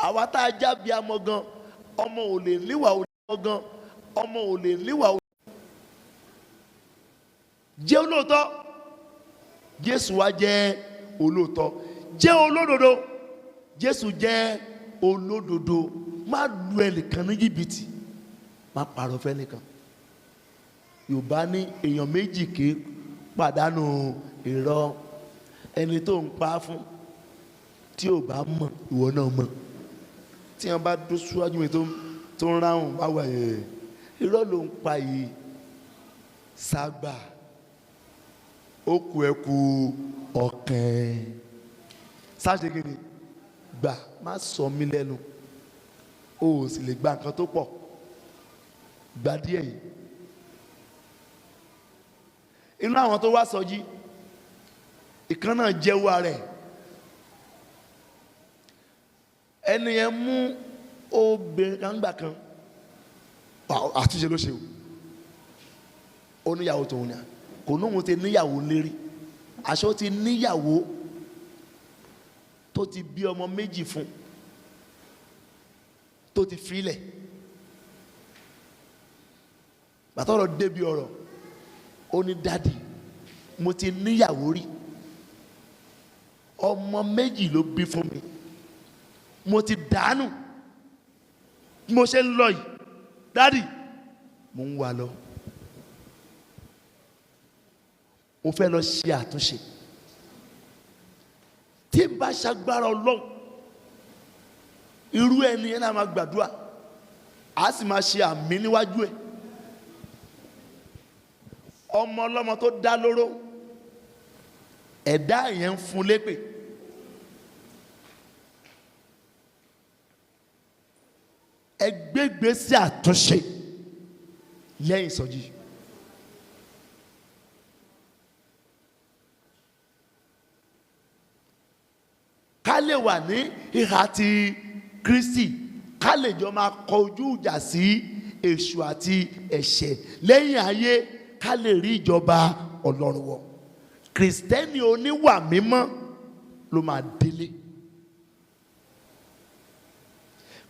àwa tá a jábí amọ̀ gan ọmọ ò lè níwà olùkọ́ gan ọmọ ò lè níwà olùkọ́. Jẹ́ olóòótọ́, Jésù wá jẹ́ olóòótọ́. Jẹ́ olódodo, Jésù jẹ́ olódodo. Má lu ẹnìkan ní jìbìtì, má parọ́ fẹ́nìkan. Yorùbá ní èèyàn méjì kì í pàdánù irọ́. Ẹni tó ń pa fún tí ò bá mọ̀ ìwọ náà mọ̀. Tí wọ́n bá dún síwájú mi tó ń ráhùn báwo ẹ̀ irọ́ ló ń pa yìí ságbà ó kù ẹ̀kú ọ̀kẹ́ sáṣe gidi gbà má sọ mí lẹ́nu o ò sì lè gba nǹkan tó pọ̀ gba díẹ̀ yìí. Inú àwọn tó wá sọjí ìkan náà jẹ́wọ́ rẹ̀ ẹni yẹn mú obìnrin kan gbà kan àtúnṣe ló ṣe o ó níyàwó tòun ni kò ní òun ti níyàwó lérí aṣọ ti níyàwó tó ti bí ọmọ méjì fún tó ti filẹ̀ bàtọ́rọ̀ débi ọ̀rọ̀ ó ní dádì mo ti níyàwó rí ọmọ méjì ló bí fún mi mo ti dànù mo ṣe ń lọ yìí dádì mo ń wá lọ mo fẹ́ lọ ṣe àtúnṣe tí n bá ṣagbára Ọlọ́run irú ẹni yẹn náà máa gbàdúrà á sì máa ṣe àmì níwájú ẹ̀ ọmọ ọlọ́mọ tó dá lóró ẹ̀dá yẹn ń fún lépè ẹgbẹ́gbèsè àtúnṣe lẹ́yìn ìsọjí. Ká lè wà ní ìhà ti Kristi ká lè jọ máa kọ ojú ìjà sí èṣù àti ẹ̀ṣẹ̀ lẹ́yìn ayé ká lè rí ìjọba Ọlọ́run wọ̀. Kristẹni oníwà mímọ́ ló máa délé.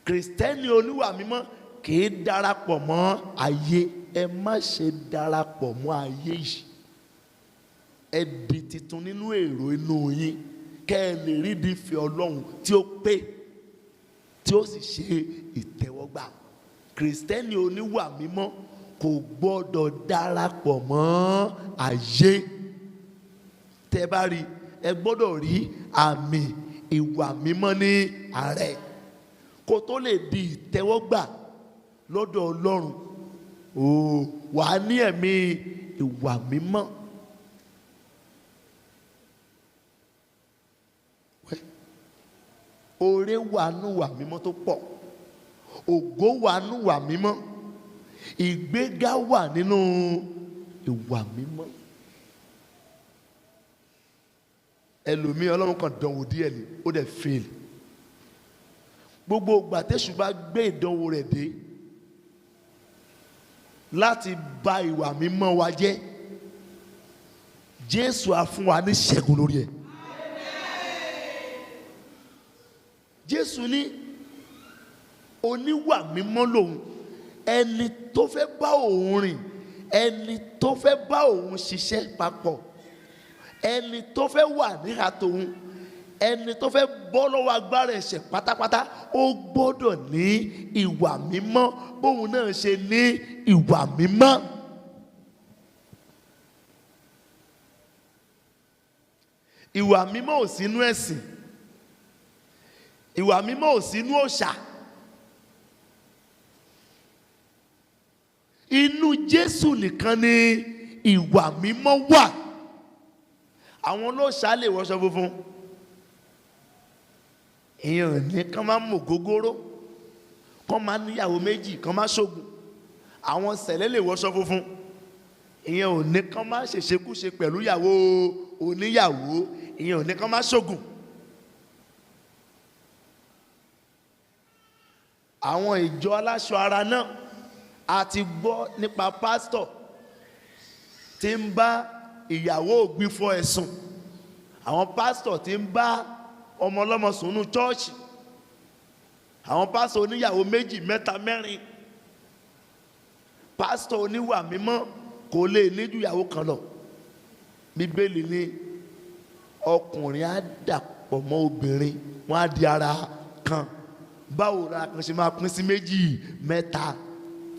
Kristẹni oníwà mímọ́ kì í darapọ̀ mọ́ ayé. Ẹ má ṣe darapọ̀ mọ́ ayé yìí. Ẹ di titun nínú èrò inú yín kẹ́ ẹ lè rí ìfẹ́ Ọlọ́run tí ó pé tí ó sì ṣe ìtẹ́wọ́gbà. Kristẹni oníwà mímọ́ kò gbọ́dọ̀ darapọ̀ mọ́ ayé. Tẹ́ bá rí ẹ gbọ́dọ̀ rí àmì ìwà mímọ́ ní ààrẹ kó tó lè di ìtẹ́wọ́gbà lọ́dọ̀ Ọlọ́run. Wà á ní ẹ̀mí ìwà mímọ́. Oore wà nínú ìwà mímọ́ tó pọ̀, ògo wà nínú ìwà mímọ́, ìgbéga wà nínú ìwà mímọ́. Ẹlòmíì Ọlọ́run kan dánwò díẹ̀ ni ó dẹ̀ fail. Gbogbo ìgbà tẹ́ṣù bá gbé ìdánwò rẹ̀ dé láti bà ìwà mímọ́ wa jẹ́, Jésù á fún wa ní ṣẹ́gun lórí ẹ̀. Jésù ní oníwà mímọ́ lòun, ẹni tó fẹ́ bá òun rìn, ẹni tó fẹ́ bá òun ṣiṣẹ́ papọ̀, ẹni tó fẹ́ wà níhà tòun, ẹni tó fẹ́ bọ́ lọ́wọ́ agbára ẹ̀ṣẹ̀ pátápátá, ó gbọ́dọ̀ ní ìwà mímọ́ bóun náà ṣe ní ìwà mímọ́. Ìwà mímọ́ ò sínú ẹ̀sìn, ìwà mímọ́ ò sínú òòṣà. Inú Jésù nìkan ni ìwà mímọ́ wà. Àwọn olóòṣà lè wọṣọ funfun, èèyàn ní kán máa mú ògógóró, kán máa níyàwó méjì, kán máa ṣògùn. Àwọn sẹ̀lẹ̀ lè wọṣọ funfun, èèyàn ò ní kán máa ṣèṣekúṣe pẹ̀lú ìyàwó oníyàwó, èèyàn ò ní kán máa ṣògùn. Àwọn ìjọ aláṣọ ara náà a ti gbọ́ nípa pásítọ̀ tí ń bá ìyàwó ògbífọ̀ ẹ̀sùn, àwọn pásítọ̀ tí ń bá ọmọ ọlọ́mọ sùn nínú chọ́ọ̀chì, àwọn pásítọ̀ oníyàwó méjì mẹ́ta mẹ́rin, pásítọ̀ oníwà mímọ́ kò lè ní ju ìyàwó kan lọ. Bíbélì ní ọkùnrin á dàpọ̀ mọ́ obìnrin, wọ́n á di ara kan. Báwo la kan ṣe máa pín sí méjì mẹ́ta?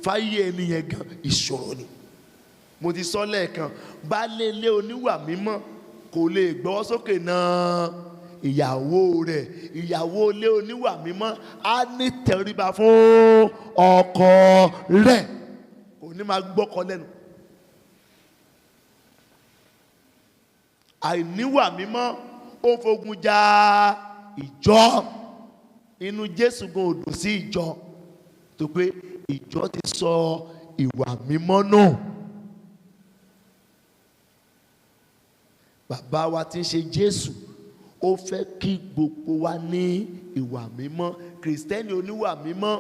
Fáyé ẹni yẹn gan ìṣòro ni. Mo ti sọ lẹ́ẹ̀kan, baálé ilé oníwà mímọ́ kò lè gbọ́wọ́ sókè náà ìyàwó rẹ̀. Ìyàwó ilé oníwà mímọ́ á ní tẹríba fún ọkọ rẹ̀, kò ní máa gbọ́kọ lẹ́nu. Àìníwà mímọ́ ó ń fogun ja ìjọ. Inú Jésù gan ò dùn sí ìjọ, tó pé ìjọ ti sọ ìwà mímọ́ nù. Bàbá wa tí ń ṣe Jésù, ó fẹ́ kí gbogbo wa ní ìwà mímọ́. Kìrìsìtẹ́nì oníwà mímọ́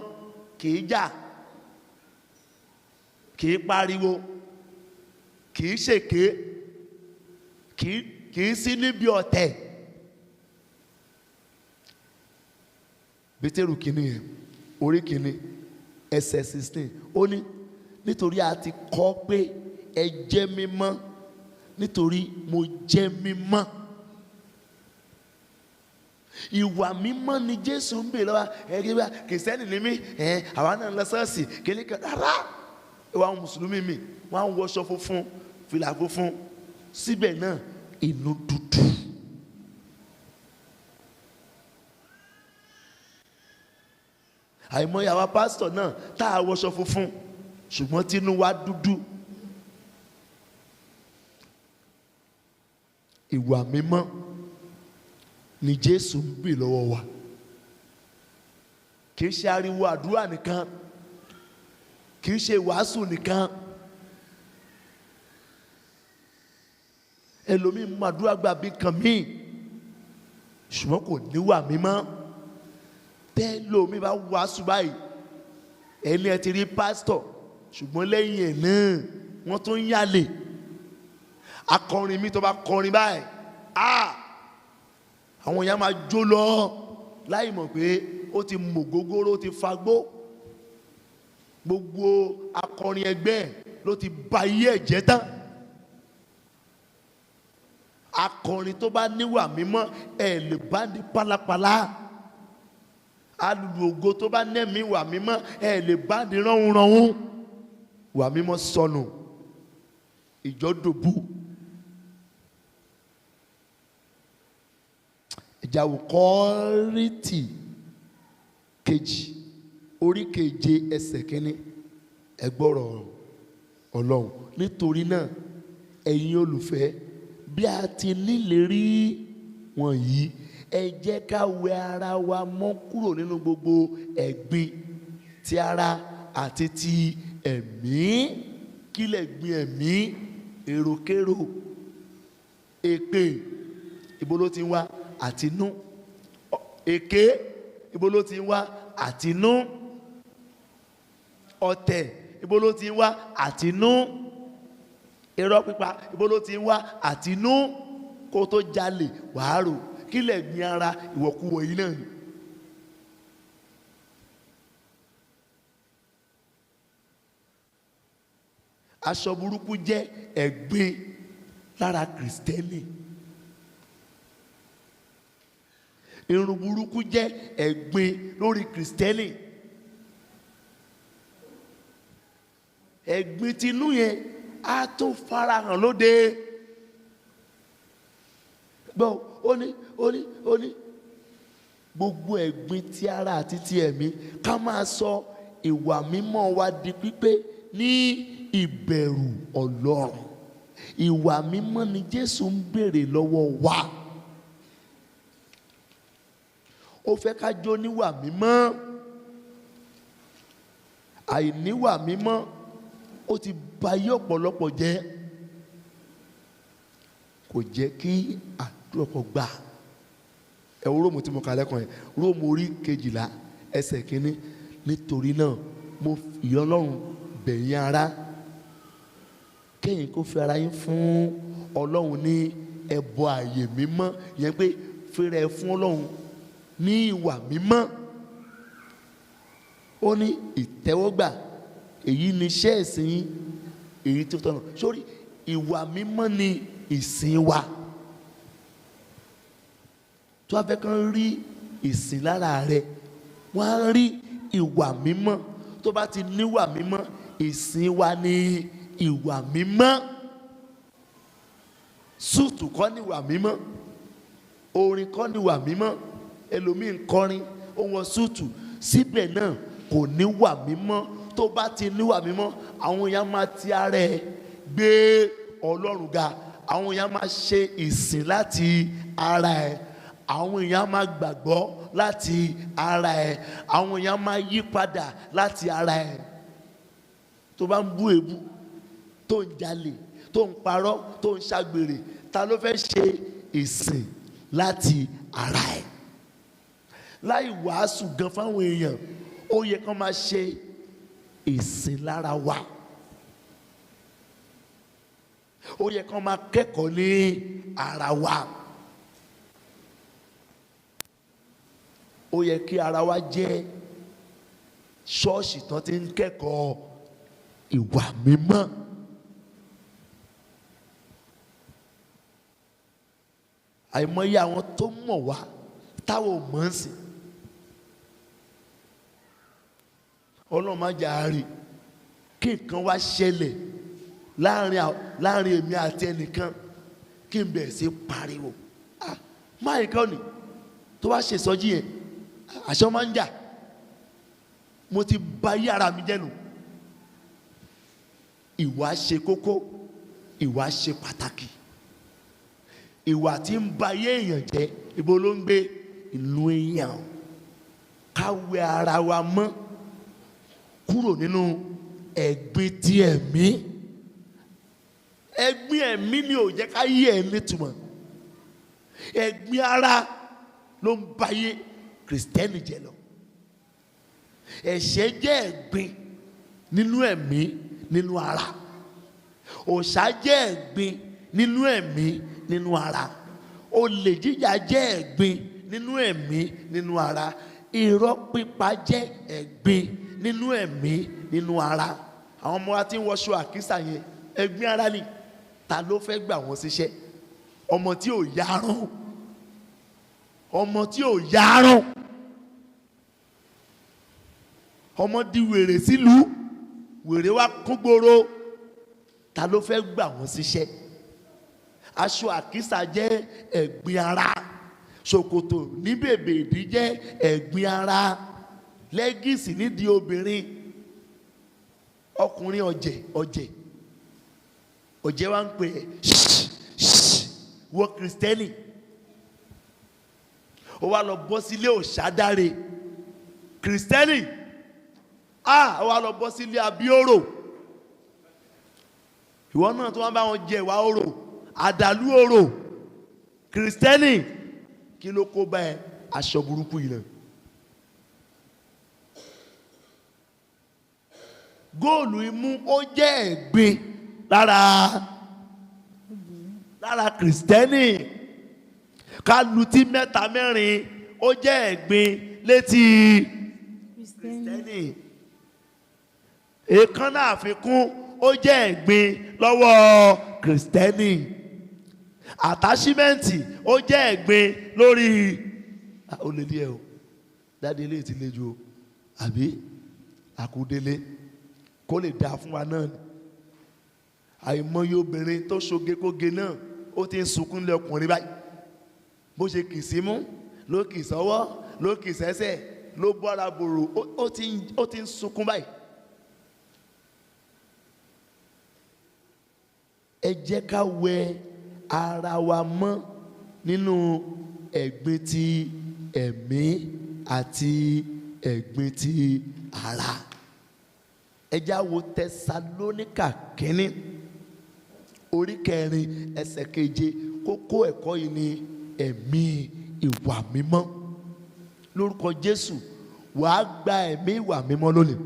kì í jà, kì í pariwo, kì í ṣèké, kì í sí níbi ọ̀tẹ̀. Pétérù kìíní yẹn, orí kìíní ẹsẹ̀ 16, ó ní nítorí a ti kọ pé ẹ jẹ́ mímọ́ nítorí mo jẹ́ mímọ́. Ìwà mímọ́ ni Jésù ń bèèrè lọ́wọ́. Ẹ̀rí bá kìrìsìtẹ́nì ní mí, àwa náà ń lọ ṣọ́ọ̀ṣì kíní kan rárá. Ìwà àwọn mùsùlùmí mi wọ́n á wọṣọ funfun, fìlà funfun, síbẹ̀ náà inú dúdú. Àìmọye àwa pásítọ̀ náà tá a wọṣọ funfun ṣùgbọ́n tínú wa dúdú. Ìwà mímọ́ ni Jésù ń bè lọ́wọ́ wa. Kì í ṣe ariwo àdúrà nìkan, kì í ṣe wàásù nìkan. Ẹlòmíì mú àdúrà gbà bí kan míì ṣùgbọ́n kò níwà mímọ́. Tẹ́lòmíì bá wàásù báyìí, ẹni ẹ ti rí pásítọ̀ ṣùgbọ́n lẹ́yìn ẹ̀ náà wọ́n tún ń yálè. Akọrin mi tó bá kọrin báyìí, àwọn èèyàn máa jó lọ láì mọ̀ pé ó ti mọ̀ gógóró, ó ti fagbó. Gbogbo akọrin ẹgbẹ́ ló ti ba iye ẹ̀jẹ̀ tán. Akọrin tó bá níwà mímọ́ ẹ̀ lè bá ní pálapàla. Alùlù ògo tó bá nẹ́mí wà mímọ́ ẹ̀ lè bá ní ránhunránhun. Wà mímọ́ sọnù, ìjọ dòbú. Ìjàwó Kọ́ríńtì kejì orí keje ẹsẹ̀ kínní, ẹ gbọ́rọ̀ Ọlọ́run. Nítorí náà ẹ̀yin olùfẹ́, bí a ti nílérí wọ̀nyí, ẹ jẹ́ ká wẹ ara wa mọ́ kúrò nínú gbogbo ẹ̀gbin ti ara àti ti ẹ̀mí. Kí lẹ̀gbin ẹ̀mí? Èròkérò, èpè, ibo ló ti ń wá? Àtinú. Èké, ibo ló ti ń wá? Àtinú. Ọ̀tẹ̀, ibo ló ti ń wá? Àtinú. Irọ́ pípa, ibo ló ti ń wá? Àtinú. Kó tó jalè wàá rò. Kí lẹ̀gbin ara? Ìwọ̀kuwọ̀ yìí náà ni. Aṣọ burúkú jẹ́ ẹ̀gbin lára Kìrìsìtẹ́nì. Irun burúkú jẹ́ ẹ̀gbin lórí Kìrìsìtẹ́nì. Ẹ̀gbin tinú yẹn á tó farahàn lóde. Gbọ́ ó ní gbogbo ẹ̀gbin ti ara àti ti ẹ̀mí ká máa sọ ìwà mímọ́ wa di pípé ní ìbẹ̀rù Ọlọ́run. Ìwà mímọ́ ni Jésù ń béèrè lọ́wọ́ wa. Ó fẹ́ ká jó níwà mímọ́. Àìníwà mímọ́ ó ti ba ayé ọ̀pọ̀lọpọ̀ jẹ́. Kò jẹ́ kí àdúrà kó gbà. Ẹ wo Róòmù tí mo kà lẹ́kọ̀ọ́ yẹn, Róòmù orí 12 ẹsẹ̀ kínní. Nítorí náà mo fi Ọlọ́run bẹ̀ yín ará, kẹ́yìn kó fi ara yín fún Ọlọ́run ní ẹbọ ààyè mímọ́. Yẹn pé fẹ́rẹ̀ fún Ọlọ́run ní ìwà mímọ́. ó ní ìtẹ́wọ́gbà èyí ni iṣẹ́ ìsìn yín èyí tó tọ̀nà. Sórí ìwà mímọ́ ni ìsìn wa. Tó bá fẹ́ kán rí ìsìn lára rẹ, wọ́n á rí ìwà mímọ́. Tó bá ti níwà mímọ́, ìsìn wa ni ìwà mímọ́. Súùtù kọ́ ni ìwà mímọ́, orin kọ́ ni ìwà mímọ́. Ẹlòmíì ń kọrin ó wọ súùtù, síbẹ̀ náà kò níwà mímọ́. Tó bá ti níwà mímọ́, àwọn èèyàn máa ti ara ẹ gbé Ọlọ́run ga. Àwọn èèyàn máa ṣe ìsìn láti ara ẹ. Àwọn èèyàn máa gbàgbọ́ láti ara ẹ. Àwọn èèyàn máa yí padà láti ara ẹ. Tó bá ń bú èébú, tó ń jalè, tó ń parọ́, tó ń ṣàgbèrè, ta ló fẹ́ ṣe ìsìn láti ara ẹ? Láì wàásù gan fáwọn èèyàn, ó yẹ kán máa ṣe ìsìn lára wa. Ó yẹ kán máa kẹ́kọ̀ọ́ ní ara wa. Ó yẹ kí ara wa jẹ́ ṣọ́ọ̀ṣì tán ti ń kẹ́kọ̀ọ́ ìwà mímọ́. Àìmọye àwọn tó mọ̀ wá táwọn ò mọ̀ ń sìn. Ọlọ́run má jà á rí kí nǹkan wá ṣẹlẹ̀ láàrin èmi àti ẹnìkan kí n bẹ̀rẹ̀ sí pariwo. Máa nǹkan ni tó wá ṣe ìsọjí yẹn, àṣọ máa ń jà. Mo ti bà ayé ara mi jẹ́ nù. Ìwà ṣe kókó, ìwà ṣe pàtàkì. Ìwà tí ń ba ayé èèyàn jẹ́, ibo ló ń gbé? Inú èèyàn. Ká wẹ ara wa mọ́ kúrò nínú ẹ̀gbin ti ẹ̀mí. Ẹ̀gbin ẹ̀mí ni ò jẹ́ ká yé ẹ̀ nítumọ̀. Ẹ̀gbin ara ló ń ba ayé Kristẹni jẹ́ lọ. Ẹ̀ṣẹ̀ jẹ́ ẹ̀gbin nínú ẹ̀mí, nínú ara. Òòṣà jẹ́ ẹ̀gbin nínú ẹ̀mí, nínú ara. Olè jíjà jẹ́ ẹ̀gbin nínú ẹ̀mí, nínú ara. Irọ́ pípa jẹ́ ẹ̀gbin nínú ẹ̀mí, nínú ara. Àwọn ọmọ wa tí ń wọṣọ àkísà yẹn, ẹ̀gbin ara ni. Ta ló fẹ́ gbà wọ́n síṣẹ́? Ọmọ tí ò yarun, ọmọ tí ò yarun, ọmọ di wèrè sílùú, wèrè wá kún gbòòrò. Ta ló fẹ́ gbà wọ́n síṣẹ́? Aṣọ àkísà jẹ́ ẹ̀gbin ara. Ṣòkòtò ní bèbè ìdí jẹ́ ẹ̀gbin ara. Lẹ́gìsì nídìí obìnrin. Ọkùnrin ọ̀jẹ̀ wa ń pè é wọ Kristẹni. Ó wá lọ bọ́ sílé òṣàdáre Kristẹni. Ó wá lọ bọ́ sílé abíórò. Ìwọ náà tó wá bá wọn jẹ ìwà orò, àdàlú orò Kristẹni. Kí ló kó bá ẹ? Aṣọ burúkú yìí náà. Góòlù imú ó jẹ́ ẹ̀gbin lára Kristẹni. Ká lutí mẹ́ta mẹ́rin ó jẹ́ ẹ̀gbin létí Kristẹni. Èékánná àfikún ó jẹ́ ẹ̀gbin lọ́wọ́ Kristẹni. Àtàṣímẹ́ǹtì ó jẹ́ ẹ̀gbin lórí. Ó lè díẹ̀ o, dáadé ilé ti le jù o, àbí àkúdélé kó lè dáa fún wa náà ni. Àìmọye obìnrin tó ṣoge-kóge náà ó ti ń sunkún lé ọkùnrin báyìí. Bó ṣe kì í símú ló kì í sọ́wọ́ ló kì í sẹ́sẹ̀ ló bọ́ra bòrò, ó ti ń sunkún báyìí. Ẹ jẹ́ ká wẹ ara wa mọ́ nínú ẹ̀gbin ti ẹ̀mí àti ẹ̀gbin ti ara. Ẹ já wo Tẹsalóníkà kínní orí 4 ẹsẹ̀ 7. Kókó ẹ̀kọ́ yìí ni ẹ̀mí ìwà mímọ́. Lórúkọ Jésù, wàá gba ẹ̀mí ìwà mímọ́ lónìí.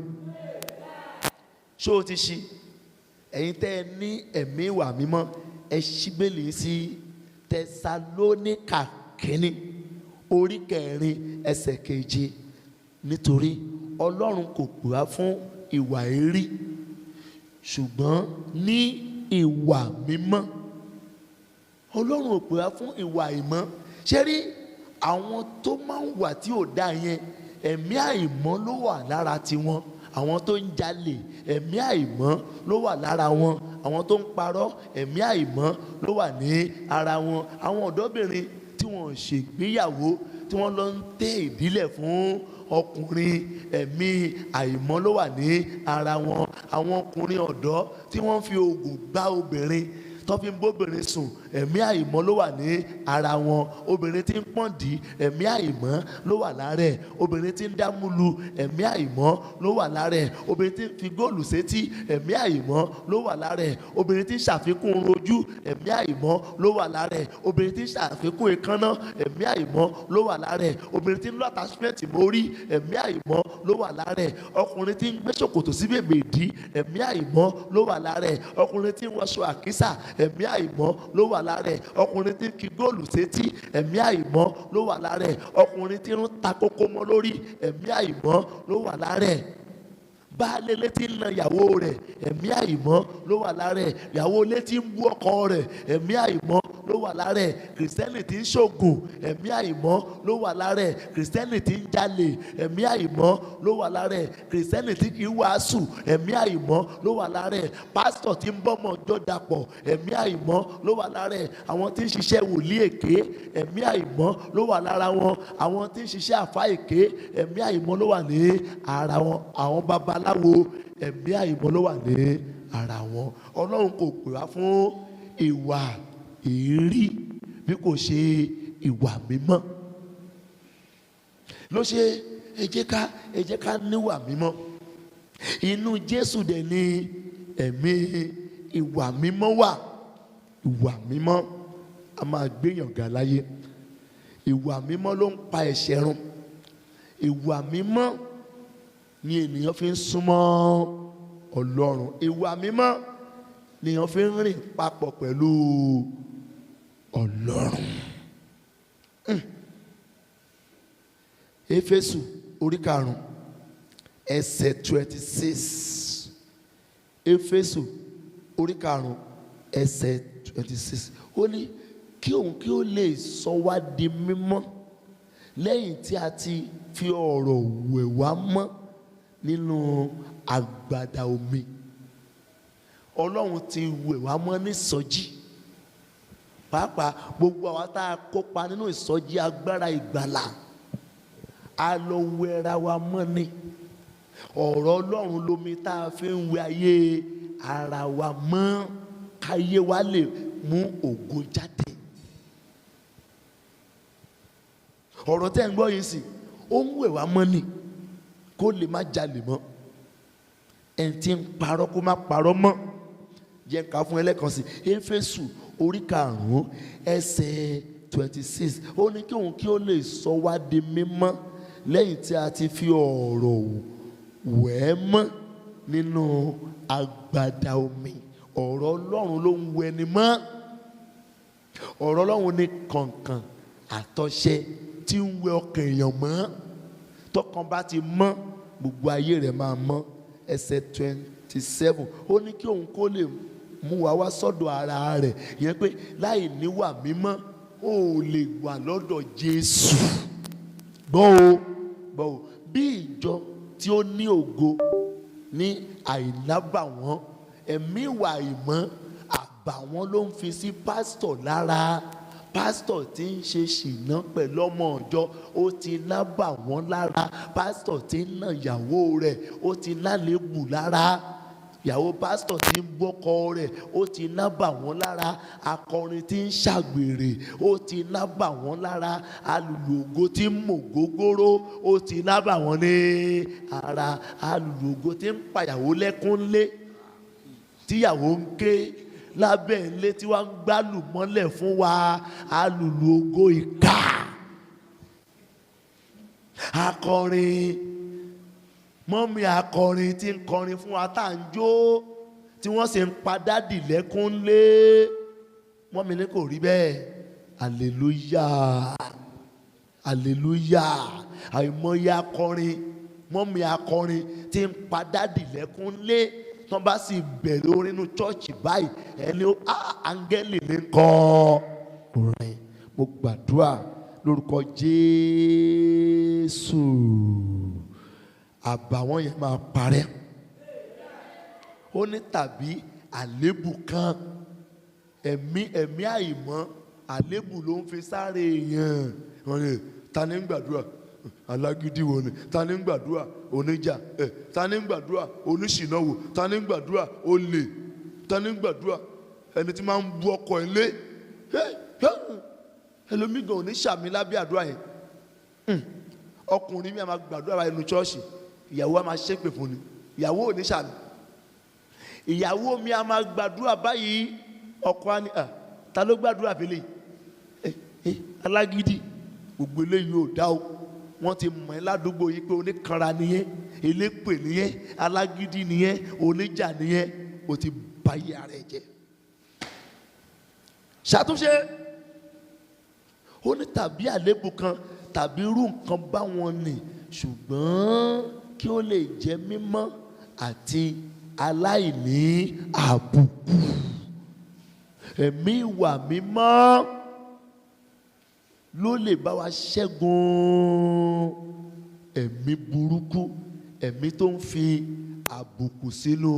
Ṣé o ti ṣí? Ẹ̀yin tẹ́ ẹ ní ẹ̀mí ìwà mímọ́, ẹ ṣí Bíbélì sí Tẹsalóníkà kínní orí 4 ẹsẹ̀ 7. Nítorí Ọlọ́run kò pè wá fún ìwà èérí ṣùgbọ́n ní ìwà mímọ́. Ọlọ́run ò pè wá fún ìwà àìmọ́. Ṣé rí àwọn tó máa ń wà tí ò dá yẹn ẹ̀mí àìmọ́ ló wà lára tiwọn. Àwọn tó ń jalè ẹ̀mí àìmọ́ ló wà lára wọn. Àwọn tó ń parọ́ ẹ̀mí àìmọ́ ló wà ní ara wọn. Àwọn ọ̀dọ́bìnrin tí wọ́n ṣègbéyàwó tí wọ́n lọ ń tẹ́ ìdílẹ̀ fún ọkùnrin ẹ̀mí àìmọ́ ló wà ní ara wọn. Àwọn ọkùnrin ọ̀dọ́ tí wọ́n fi oògùn gbá obìnrin tó fi ń bóbìnrin sùn ẹ̀mí àìmọ́ ló wà ní ara wọn. Obìnrin tí ń pọ̀ndì ẹ̀mí àìmọ́ ló wà lára ẹ̀. Obìnrin tí ń dámúlu ẹ̀mí àìmọ́ ló wà lára ẹ̀. Obìnrin tí ń fi góòlù sétí ẹ̀mí àìmọ́ ló wà lára ẹ̀. Obìnrin tí ń ṣàfikún ojú ẹ̀mí àìmọ́ ló wà lára ẹ̀. Obìnrin tí ń ṣàfikún èékánná ẹ̀mí àìmọ́ ló wà lára ẹ̀. Obìnrin tí ń lọ attachment mórí ẹ̀mí àìmọ́ ló wà lára ẹ̀. Ọkùnrin tí ń gbé ṣòkòtò sí bèbè ìdí ẹ̀mí àìmọ́ ló wà lára ẹ̀. Ọkùnrin tí ń wọṣọ àkísà ẹ̀mí àìmọ́ ló wà lára ẹ̀. Ọkùnrin tí ń fi góòlù sétí ẹ̀mí àìmọ́ ló wà lára ẹ̀. Ọkùnrin tí ń ta kókó mọ́ lórí ẹ̀mí àìmọ́ ló wà lára ẹ̀. Baálé ilé tí ń na ìyàwó rẹ̀ ẹ̀mí àìmọ́ ló wà lára ẹ̀. Ìyàwó ilé tí ń bú ọkọ rẹ̀ ẹ̀mí àìmọ́ ló wà lára ẹ̀. Kìrìsìtẹ́nì tí ń ṣògùn ẹ̀mí àìmọ́ ló wà lára ẹ̀. Kìrìsìtẹ́nì tí ń jalè ẹ̀mí àìmọ́ ló wà lára ẹ̀. Kìrìsìtẹ́nì tí kì í wàásù ẹ̀mí àìmọ́ ló wà lára ẹ̀. Pásítọ̀ tí ń bọ́mọ ọjọ́ dapọ̀ ẹ̀mí àìmọ́ ló wà lára ẹ̀. Àwọn tí ń ṣiṣẹ́ wòlíì èké ẹ̀mí àìmọ́ ló wà lára wọn. Àwọn tí ń ṣiṣẹ́ àfáà èké ẹ̀mí àìmọ́ ló wà ní ara wọn. Àwọn babaláwo ẹ̀mí àìmọ́ ló wà ní ara wọn. Ọlọ́run kò pè wá fún ìwà èérí bí kò ṣe ìwà mímọ́. Ló ṣe ẹ jẹ́ ká níwà mímọ́. Inú Jésù dẹ̀ ni ẹ̀mí ìwà mímọ́ wà. Ìwà mímọ́ a máa gbéyàn ga láyé. Ìwà mímọ́ ló ń pa ẹ̀ṣẹ̀ run. Ìwà mímọ́ ni ènìyàn fi ń súnmọ́ Ọlọ́run. Ìwà mímọ́ ni ènìyàn fi ń rìn papọ̀ pẹ̀lú Ọlọ́run. Éfésù orí 5 ẹsẹ̀ 26. Éfésù orí 5 ẹsẹ̀ 26. Ó ní kí òun kí ó lè sọ wá di mímọ́ lẹ́yìn tí a ti fi ọ̀rọ̀ wẹ̀ wá mọ́ nínú àgbàdà omi. Ọlọ́run ti wẹ̀ wá mọ́ ní ìsọjí. Pàápàá gbogbo àwa tá a kópa nínú ìsọjí agbára ìgbàlà a lọ wẹra wa mọ́ ni. Ọ̀rọ̀ Ọlọ́run lomi tá a fi ń wẹ ayé ara wa mọ́ káyé wa lè mú ògo jáde. Ọ̀rọ̀ tẹ́ ń gbọ́ yìí sì ó ń wẹ̀ wá mọ́ ni kó lè má jalè mọ́. Ẹni tí ń parọ́ kó má parọ́ mọ́. Jẹ́ ká fún ẹlẹ́kan sí Éfésù orí 5 ẹsẹ̀ 26. Ó ní kí òun kí ó lè sọ wá di mímọ́ lẹ́yìn tí a ti fi ọ̀rọ̀ wẹ̀ mọ́ nínú àgbàdà omi. Ọ̀rọ̀ Ọlọ́run ló ń wẹni mọ́. Ọ̀rọ̀ Ọlọ́run ní kànkàn àtọ̀ṣẹ tí ń wẹ ọkàn èèyàn mọ́. Tọkàn bá ti mọ́ gbogbo ayé rẹ̀ máa mọ́. Ẹsẹ̀ 27. Ó ní kí òun kó lè mú wa wá sọ́dọ̀ ara rẹ̀. Ìyẹn pé láì níwà mímọ́ ó lè wà lọ́dọ̀ Jésù. Gbọ́ o bí ìjọ tí ó ní ògo ní àìlábàwọ́n ẹ̀mí ìwà ìmọ̀ àbàwọ́n ló ń fi sí pásítọ̀ lára. Pásítọ̀ tí ń ṣe ṣìnà pẹ̀lú ọmọ ọ̀jọ́ ó ti lábàwọ́n lára. Pásítọ̀ tí ń nà ìyàwó rẹ̀ ó ti lálébù lára. Ìyàwó pásítọ̀ tí ń gbọ́kọ rẹ̀ ó ti lábàwọ́n lára. Akọrin tí ń ṣàgbèrè ó ti lábàwọ́n lára. Alùlù ògo tí ń mògógóró ó ti lábàwọ́n ní ara. Alùlù ògo tí ń pàyàwó lẹ́kún lé tíyàwó ń ké lábẹ́ ilé tí wọ́n ń gbálù mọ́lẹ̀ fún wa. Alùlù ògo ìkà. Akọrin mọ́mí akọrin tí ń kọrin fún wa tá à ń jó tí wọ́n sì ń pa dádì lẹ́kún lé. Mọ́mí ní kò rí bẹ́ẹ̀. Hallelujah. Hallelujah. Àìmọye akọrin mọ́mí akọrin tí ń pa dádì lẹ́kún lé tán bá sì bẹ̀rẹ̀ orin inú chọ́ọ̀chì báyìí ẹni áńgẹ́lì ní kọ́ orin. Mo gbàdúrà lórúkọ Jésù àbàwọ́n yẹn máa parẹ́. Ó ní tàbí àlébù kan ẹ̀mí àìmọ́ àlébù ló ń fi sáré èèyàn. Ta ni ń gbàdúrà? Alágídí wo ni? Ta ni ń gbàdúrà? Oníjà. Ta ni ń gbàdúrà? Oníṣìnáwó. Ta ni ń gbàdúrà? Olè. Ta ni ń gbàdúrà? Ẹni tí máa ń bú ọkọ ẹ̀ lé. Ẹlòmíì gan òní sàmì lábẹ́ àdúrà yẹn. Ọkùnrin mi a máa gbàdúrà báyìí nínú ṣọ́ọ̀ṣì, ìyàwó a máa ṣépè fún ni. Ìyàwó òní sàmì. Ìyàwó mi a máa gbàdúrà báyìí, ọkọ á ní ta ló gbàdúrà fẹ́lẹ̀? Alágídí. Gbogbo eléyìí ò dá o. Wọ́n ti mọ̀ ẹ́ ládùúgbò yìí pé oníkanra nìyẹn, elépè nìyẹn, alágídí nìyẹn, oníjà nìyẹn. O ti báyé ara ẹ jẹ́. Ṣàtúnṣe. Ó ní tàbí àlébù kan tàbí irú nǹkan báwọn ni, ṣùgbọ́n kí ó lè jẹ́ mímọ́ àti aláìní àbùkù. Ẹ̀mí ìwà mímọ́ ló lè bá wa ṣẹ́gun ẹ̀mí burúkú, ẹ̀mí tó ń fi àbùkù sínú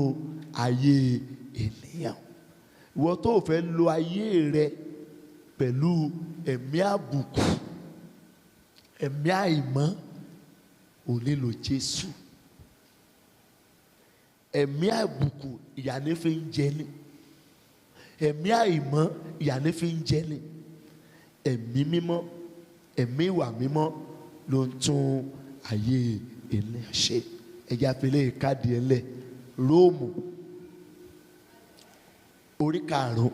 ayé ènìyàn. Ìwọ tó fẹ́ lo ayé rẹ pẹ̀lú ẹ̀mí àbùkù, ẹ̀mí àìmọ́, ò nílò Jésù. Ẹ̀mí àbùkù ìyà ní fi ń jẹ ni. Ẹ̀mí àìmọ́ ìyà ní fi ń jẹ ni. Ẹ̀mí mímọ́, ẹ̀mí ìwà mímọ́ ló ń tún ayé ènìyàn ṣe. Ẹ̀jẹ̀ àpèlé káàdì ẹlẹ́ Róòmù orí 5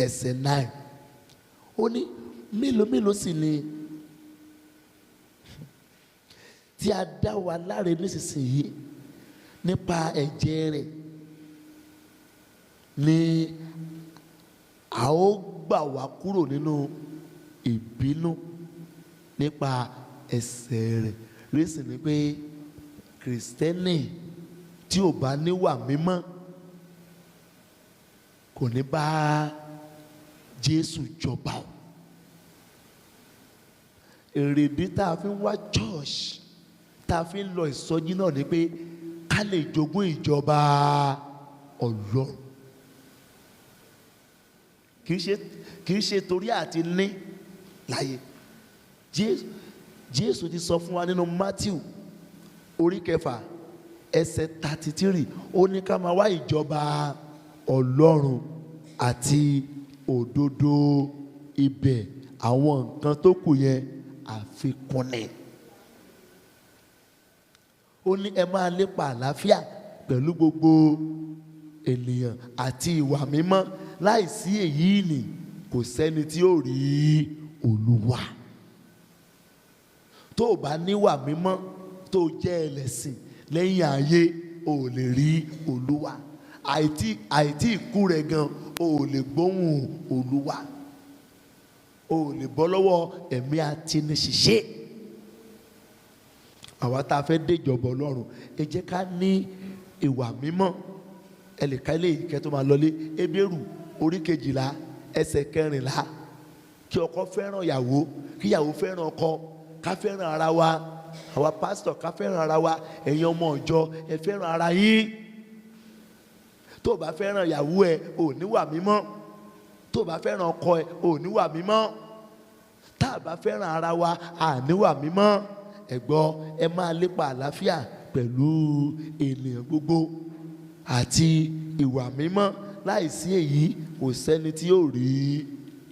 ẹsẹ̀ 9. Ó ní mélòó sì ni tí a dá wa láre nísinsìnyí nípa ẹ̀jẹ̀ rẹ̀ ni a ó gbà wá kúrò nínú ìbínú nípa ẹ̀ṣẹ̀ rẹ̀. Rísì ni pé kìrìsìtẹ́nì tí ò bá níwà mímọ́ kò ní bá Jésù jọba o. Èrèdí tá a fi ń wá church, tá a fi ń lọ ìsọjí náà ni pé ká lè jogún ìjọba Ọlọ́run. Kì í ṣe torí àti ní láyé. Jésù ti sọ fún wa nínú Matthew orí 6 ẹsẹ̀ 33. Ó ní ká máa wá ìjọba Ọlọ́run àti òdodo ibẹ̀, àwọn nǹkan tó kù yẹn àfikún ni. Ó ní ẹ máa lépa àlàáfíà pẹ̀lú gbogbo ènìyàn àti ìwà mímọ́. Láìsí èyí ni kò sẹ́ni tí ó rí Olúwa. Tó o bá níwà mímọ́, tó o jẹ́ ẹlẹ́sìn lẹ́yìn ayé, o ò lè rí Olúwa. Àìtí ikú rẹ̀ gan, o ò lè gbóhùn Olúwa. O ò lè bọ́ lọ́wọ́ ẹ̀mí àtiníṣiṣẹ́. Àwa tá a fẹ́ déjọba Ọlọ́run, ẹ jẹ́ ká ní ìwà mímọ́. Ẹ lè ká ilé ìkẹ́ tó máa lọlé. Hébérù orí 12 ẹsẹ̀ 14. Kí ọkọ fẹ́ràn ìyàwó, kí ìyàwó fẹ́ràn ọkọ, ká fẹ́ràn ara wa. Àwa pásítọ̀ ká fẹ́ràn ara wa. Ẹ̀yin ọmọ ìjọ ẹ fẹ́ràn ara yín. Tó o bá fẹ́ràn ìyàwó ẹ, ò níwà mímọ́. Tó o bá fẹ́ràn ọkọ ẹ, ò níwà mímọ́. Tá a bá fẹ́ràn ara wa, à níwà mímọ́. Ẹ gbọ́, ẹ máa lépa àlàáfíà pẹ̀lú ènìyàn gbogbo àti ìwà mímọ́. Láìsí èyí kò sẹ́ni tí yóò rí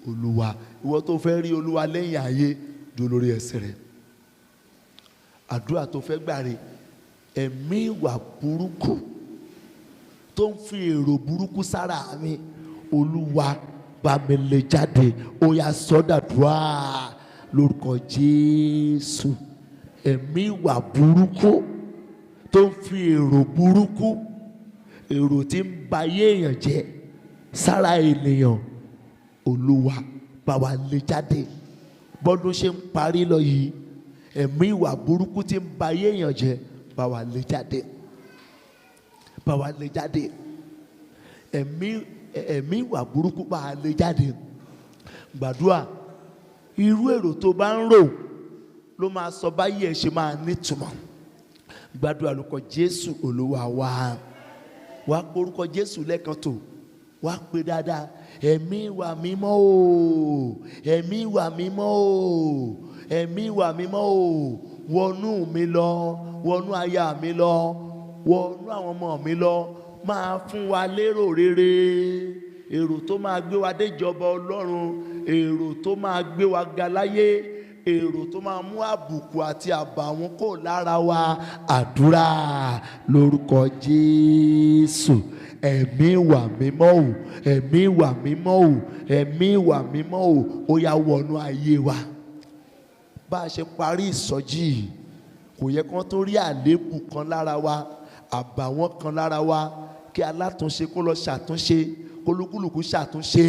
Olúwa. Ìwọ tó fẹ́ rí Olúwa lẹ́yìn ayé, dúró lórí ẹsẹ̀ rẹ̀. Àdúrà tó fẹ́ gbà rè, ẹ̀mí ìwà burúkú tó ń fi èrò burúkú sára mi, Olúwa bá mi lé jáde. Ó yá sọ́dàdúrà lórúkọ Jésù. Ẹ̀mí ìwà burúkú tó ń fi èrò burúkú, èrò tí ń ba ayé èèyàn jẹ́ sára ènìyàn, Olúwa bá wa lé jáde. Bọ́dún ṣe ń parí lọ yìí, ẹ̀mí ìwà burúkú tí ń ba ayé èèyàn jẹ́ bá wa lé jáde, bá wa lé jáde, ẹ̀mí ìwà burúkú bá wa lé jáde. Gbàdúrà, irú èrò tó bá ń rò ló máa sọ báyìí ẹ̀ ṣe máa nítumọ̀. Gbàdúrà lórúkọ Jésù Olúwa wa. Wá pé orúkọ Jésù lẹ́ẹ̀kan tó, wá pé dáadáa, ẹ̀mí ìwà mímọ́ o, ẹ̀mí ìwà mímọ́ o, ẹ̀mí ìwà mímọ́ o, wọnú mi lọ, wọnú aya mi lọ, wọnú àwọn ọmọ mi lọ, máa fún wa lérò rere, èrò tó máa gbé wa déjọba Ọlọ́run, èrò tó máa gbé wa ga láyé, èrò tó máa mú àbùkù àti àbàwọ́n kò lára wa. Àdúrà lórúkọ Jésù. Ẹ̀mí ìwà mímọ́ o, ẹ̀mí ìwà mímọ́ o, ẹ̀mí ìwà mímọ́ o, ó yá wọnú ayé wa. Bá a ṣe parí ìsọjí yìí, kò yẹ kán tó rí àléébù kan lára wa, àbàwọ́n kan lára wa, kí alátúnṣe kó lọ ṣàtúnṣe, kó lúkúlùkù ṣàtúnṣe,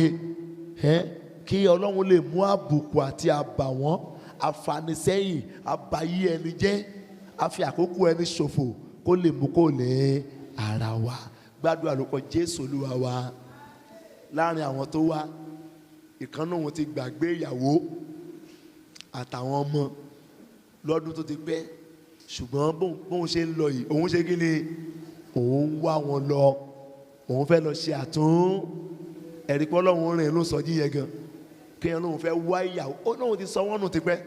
kí Ọlọ́run lè mú àbùkù àti àbàwọ́n, àfanisẹ́yìn, àbáyé ẹni jẹ́, àfi àkókò ẹni ṣòfò, kó lè mú kó lè ara wa. Gbàdúrà lórúkọ Jésù Olúwa wa. Láàrin àwọn tó wá, ìkànnì òun ti gbàgbé ìyàwó àtàwọn ọmọ lọ́dún tó ti pẹ́, ṣùgbọ́n bóun ṣe ń lọ yìí, òun ṣe kí ni? Òun wá wọn lọ, òun fẹ́ lọ ṣe ẹ̀rí pé Ọlọ́run rìn ló sọjí yẹn gan, kéèyàn lóun fẹ́ wá ìyàwó, ó lóun ti sọ wọ́n nù ti pẹ́.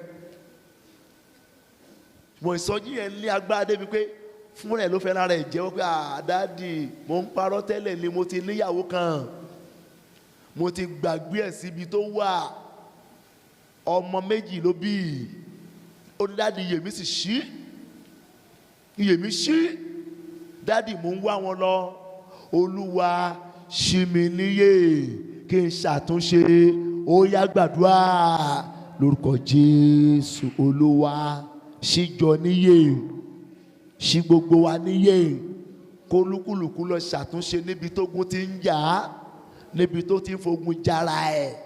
Mọ̀ ìsọjí yẹn ní agbára débi pé fún rẹ̀ ló fẹ́ lára ẹ̀ jẹ́wọ́ pé dáàdì, mo ń parọ́ tẹ́lẹ̀ ni, mo ti níyàwó kan, mo ti gbàgbé ẹ̀ síbi tó wà, ọmọ 2 ló bí, ó ní dáàdì iyèmí sì ṣí, iyèmí ṣí, dáàdì mo ń wá wọn lọ, Olúwa ṣí mi níyè kí n ṣàtúnṣe. Ó yá gbàdúrà lórúkọ Jésù. Olúwa ṣíjọ níyè, ṣí gbogbo wa níyè, kó lúkúlùkù lọ ṣàtúnṣe níbi tógun ti ń jà, níbi tó ti ń fogun jára ẹ̀.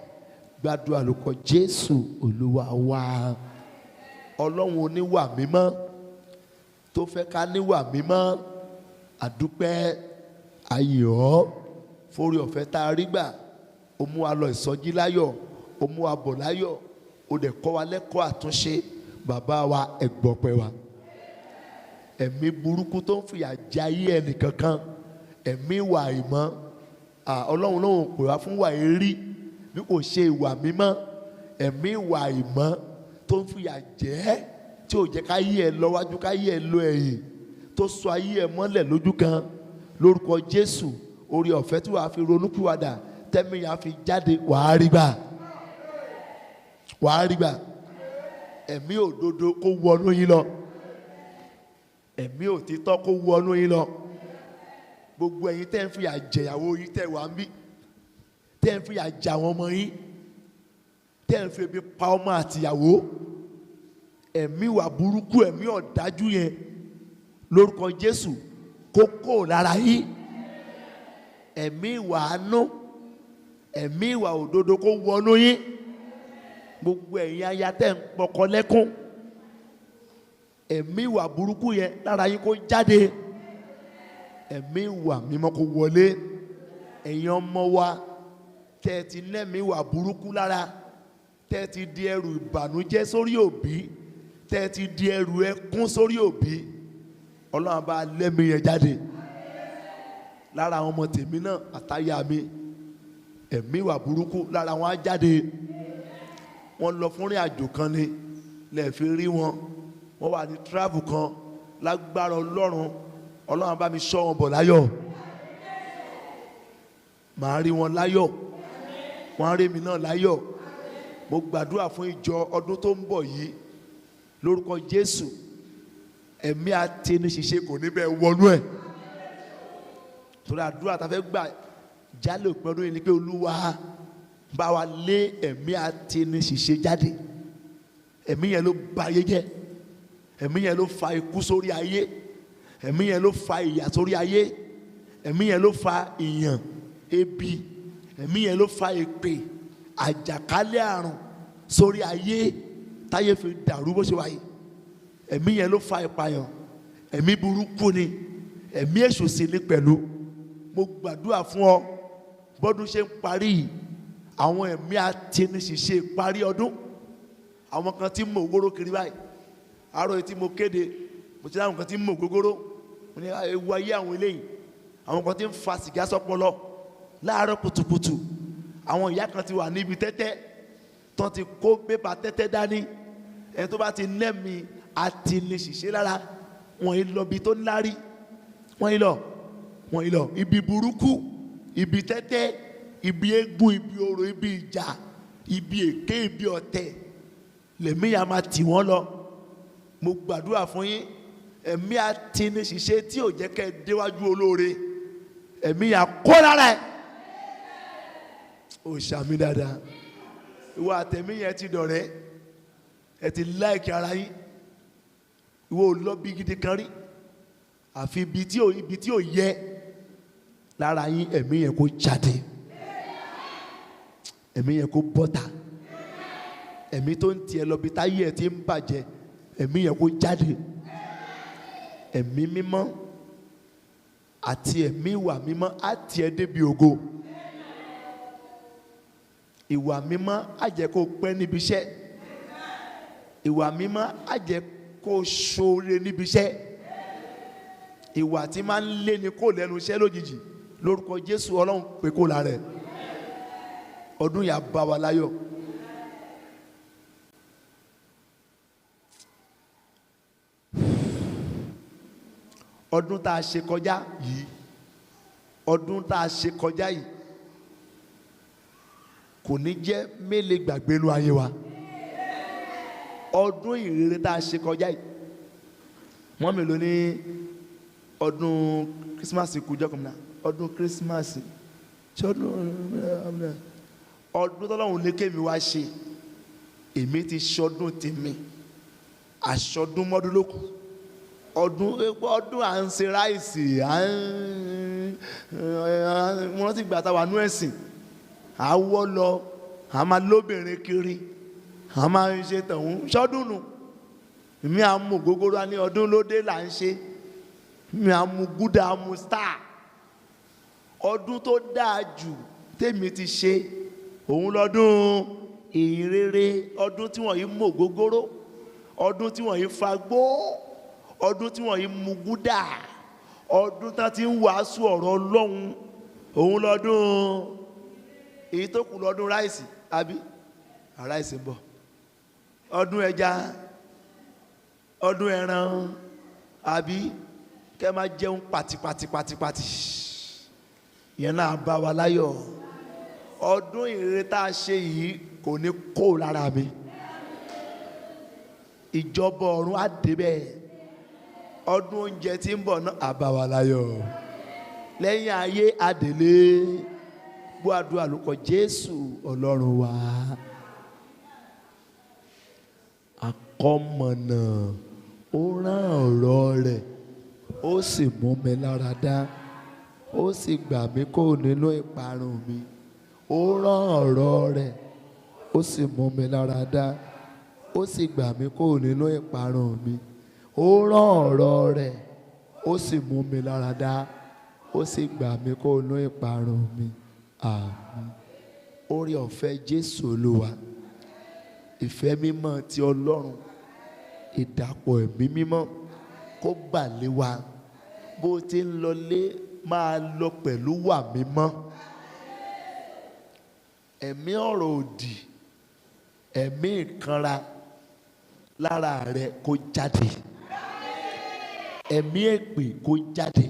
Gbàdúrà lórúkọ Jésù Olúwa wa. Ọlọ́run oníwà mímọ́ tó fẹ́ ká níwà mímọ́, àdúpẹ́, ayọ̀ ọ́ fórí ọ̀fẹ́ tá a rí gbà. Ó mú wa lọ ìsọjí láyọ̀, ó mú wa bọ̀ láyọ̀, ó dẹ̀ kọ́ wa lẹ́kọ̀ọ́ àtúnṣe. Bàbá wa, ẹ gbọpẹ́ wa. Ẹ̀mí burúkú tó ń fìyà jẹ ayé ẹnì kankan, ẹ̀mí ìwà ìmọ̀, Ọlọ́run lóun pè wá fún wà érí bí kò ṣe ìwà mímọ́. Ẹ̀mí ìwà ìmọ̀ tó ń fìyà jẹ, tí ò jẹ́ ká yí ẹ lọ wájú, ká yí ẹ lọ ẹ̀yìn, tó sọ ayé ẹ mọ́lẹ̀ lójú kan. Lórúkọ Jésù, orí ọ̀fẹ́ tí wàá fi ronúpìwàdà, tẹ́mi yà fi jáde, wàá rí gbà, wàá rí gbà. Ẹ̀mí òdodo kó wọnú yín lọ, ẹ̀mí òtítọ́ kó wọnú yín lọ. Gbogbo ẹ̀yin tẹ́ ń fìyà jẹ ìyàwó yín tẹ́ wà ń bí, tẹ́ ń fìyà jẹ àwọn ọmọ yín, tẹ́ ń fi ebi pa ọmọ àtìyàwó, ẹ̀mí ìwà burúkú, ẹ̀mí ọ̀dájú yẹn, lórúkọ Jésù kó kó lára yín. Ẹ̀mí ìwà àánú, ẹ̀mí ìwà òdodo kó wọnú yín. Gbogbo ẹ̀yin aya tẹ́ ń pọkọ lẹ́kún, ẹ̀mí ìwà burúkú yẹn lára yín kó jáde. Ẹ̀mí ìwà mímọ́ kó wọlé. Ẹ̀yin ọmọ wa tẹ́ ti nẹ́mí ìwà burúkú lára, tẹ́ ti di ẹrù ìbànújẹ́ sórí òbí, tẹ́ ti di ẹrù ẹkún sórí òbí, Ọlọ́run bá lẹ́mí yẹn jáde lára àwọn ọmọ tèmi náà àtàyà mi. Ẹ̀mí ìwà burúkú lára wọn á jáde. Wọ́n lọ fún ìrìn àjò kan ni lẹ́ẹ̀ fi rí wọn, wọ́n wà ní travel kan. Lágbára Ọlọ́run, Ọlọ́run bá mi ṣọ́ wọn bọ̀ láyọ̀, màá rí wọn láyọ̀, wọ́n á rí mi náà láyọ̀. Mo gbàdúrà fún ìjọ ọdún tó ń bọ̀ yìí lórúkọ Jésù, ẹ̀mí àtẹniṣiṣẹ́ kò ní bẹ́ẹ̀ wọnú ẹ̀. Torí àdúrà tá a fẹ́ gbà jálè òpin ọdún yìí ni pé Olúwa bá wa lé ẹ̀mí àtẹniṣiṣẹ́ jáde. Ẹ̀mí yẹn ló ba ayé jẹ́, ẹ̀mí yẹn ló fa ikú sórí ayé, ẹ̀mí yẹn ló fa ìyà sórí ayé, ẹ̀mí yẹn ló fa ìyàn, ebi, ẹ̀mí yẹn ló fa èpè, àjàkálẹ̀ àrùn sórí ayé táyé fi dàrú bó ṣe wáyé. ẹ̀mí yẹn ló fa ìpayàn, ẹ̀mí burúkú ni, ẹ̀mí èṣù sì ní pẹ̀lú. Mo gbàdúrà fún ọ bọ́dún ṣe ń parí yìí, àwọn ẹ̀mí àtẹniṣiṣẹ́ parí ọdún, àwọn kan tí ń mọ ògógóró kiri báyìí, àárọ̀ yìí tí mo kéde mo ti rí àwọn kan tí ń mọ ògógóró, mo ní ewu ayé àwọn eléyìí, àwọn kan tí ń fa sìgá sọpọlọ láàárọ̀ kùtùkùtù, àwọn ìyá kan ti wà níbi tẹ́tẹ́ tán ti kó pépà tẹ́tẹ́ dání, ẹni tó bá ti nẹ́mi àtẹniṣiṣẹ́ lára wọ́n yìí lọ ibi tó ńlárí, wọ́n yìí lọ ibi burúkú, ibi tẹ́tẹ́, ibi eégún, ibi orò, ibi ìjà, ibi èké, ibi ọ̀tẹ̀ lẹ̀mí yà máa tì wọ́n lọ. Mo gbàdúrà fún yín, ẹ̀mí àtẹniṣiṣẹ́ tí ò jẹ́ kẹ́ ẹ déwájú olóore, ẹ̀mí yà kó lára ẹ̀. Ó ṣàmì dáadáa. Ìwọ àtẹ̀mí yẹn ti dọ̀rẹ́, ẹ ti láìkì ara yín, ìwọ ò lọ bí gidi kan rí, àfi ibi tí ò yẹ lára yín, ẹ̀mí yẹn kó jáde, ẹ̀mí yẹn kó bọ́ta, ẹ̀mí tó ń tiẹ̀ lọ bí táyé ẹ̀ ti ń bàjẹ́, ẹ̀mí yẹn kó jáde. Ẹ̀mí mímọ́ àti ẹ̀mí ìwà mímọ́ á tiẹ̀ débi ògo. Ìwà mímọ́ á jẹ́ kó pẹ́ níbi iṣẹ́, ìwà mímọ́ á jẹ́ kó ṣoore níbi iṣẹ́. Ìwà tí máa ń lé ni kó lẹ́nu iṣẹ́ lójijì, lórúkọ Jésù Ọlọ́run pé kó la rẹ̀. Ọdún yà bá wa láyọ̀. Ọdún tá a ṣe kọjá yìí, ọdún tá a ṣe kọjá yìí kò ní jẹ́ mélé gbàgbé inú ayé wa. Ọdún ìrere tá a ṣe kọjá yìí, wọ́n mi lò ní ọdún kírísímàsì kújọ́ kan náà, ọdún kírísímàsì ṣé ọdún tọ́lọ́run ní kémi wá ṣe, èmi ti ṣọdún tèmi, àṣọdún mọ́dún ló kù. Ọdún à ń ṣe ráìsì, wọ́n ti gbà tá wà nú ẹ̀sìn, àwọ̀ lọ, a máa lóbìnrin kiri, a máa ń ṣe tẹ̀hún ṣọ́dún nù. Èmi à ń mú gógóró ní ọdún lóde là ń ṣe, èmi à ń mú gúdà, à ń mú star. Ọdún tó dáa jù tèmi ti ṣe òun lọ́dún ìrere, ọdún tí wọ́n yìí mú gógóró, ọdún tí wọ́n yìí fagbó, ọdún tí wọ́n yìí mú gúdà, ọdún tá ti ń wàásù ọ̀rọ̀ Ọlọ́run, òun lọ́dún. Èyí tó kù lọ́dún ráìsì, àbí ráìsì ń bọ̀, ọdún ẹja, ọdún ẹran, àbí kẹ́ máa jẹun pàtìpàtìpàtìpàtì, ìyẹn náà bá wa láyọ̀. Ọdún ìrere tá a ṣe yìí kò ní kó lára mi, ìjọba ọ̀run á débẹ̀. Ọdún oúnjẹ tí ń bọ̀ náà á bá wa láyọ̀, lẹ́yìn ayé adèlé. Gbọ́ àdúrà lórúkọ Jésù Ọlọ́run wa. Akọ́mọ̀nà ó rán ọ̀rọ̀ rẹ̀, ó sì mú mi lára dá, ó sì gbà mí kó nínú ìparun mi. Ó rán ọ̀rọ̀ rẹ̀, ó sì mú mi lára dá, ó sì gbà mí kó nínú ìparun mi. Ó rán ọ̀rọ̀ rẹ̀, ó sì mú mi lára dá, ó sì gbà mí kó nínú ìparun mi. Àmín. Oore ọ̀fẹ́ Jésù Olúwa, ìfẹ́ mímọ́ ti Ọlọ́run, ìdàpọ̀ ẹ̀mí mímọ́ kó bà lé wa. Bó ti ń lọlé máa lọ pẹ̀lú wà mímọ́. Ẹ̀mí ọ̀rọ̀ òdì, ẹ̀mí ìkanra lára rẹ kó jáde, ẹ̀mí èpè kó jáde,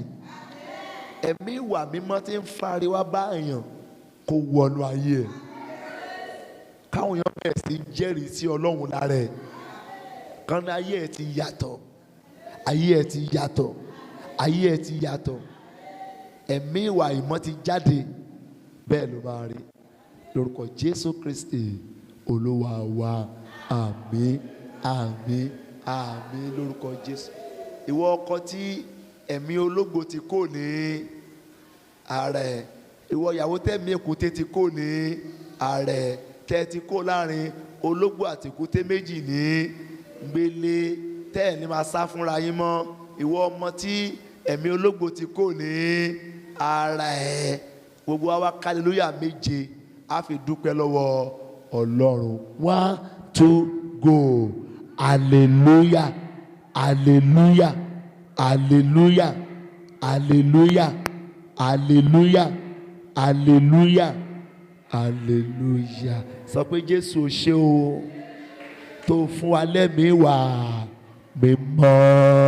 ẹ̀mí ìwà mímọ́ tí ń fari wá bá èèyàn kó wọnú ayé ẹ̀. Káwọn èèyàn bẹ̀rẹ̀ sí jẹ́rìí sí Ọlọ́run lára ẹ̀. Kan ní ayé ẹ̀ ti yàtọ̀, ayé ẹ̀ ti yàtọ̀, ayé ẹ̀ ti yàtọ̀. Ẹ̀mí ìwà ìmọ́ ti jáde, bẹ́ẹ̀ ló máa rí. Lórúkọ Jésù Kristi Olúwa wa. Àmín, àmín, àmín lórúkọ Jésù. Ìwọ ọkọ tí ẹ̀mí ológo ti kó ní ara ẹ̀, ìwọ ìyàwó tẹ̀mí èkúté ti kó ní ara ẹ̀, tẹ́ ti kó láàrin ológbò àti èkúté méjì ní gbélé tẹ́ ẹ̀ ní máa sá fúnra yín mọ́ ìwọ ọmọ tí ẹ̀mí ológo ti kó ní ara ẹ̀ gbogbo wa hallelujah méje a fi dúpẹ́ lọ́wọ́ Ọlọ́run 1 2 go hallelujah hallelujah hallelujah hallelujah hallelujah hallelujah hallelujah sọ pé Jésù ṣé o tó fún wa lẹ́mìí wá mímọ́.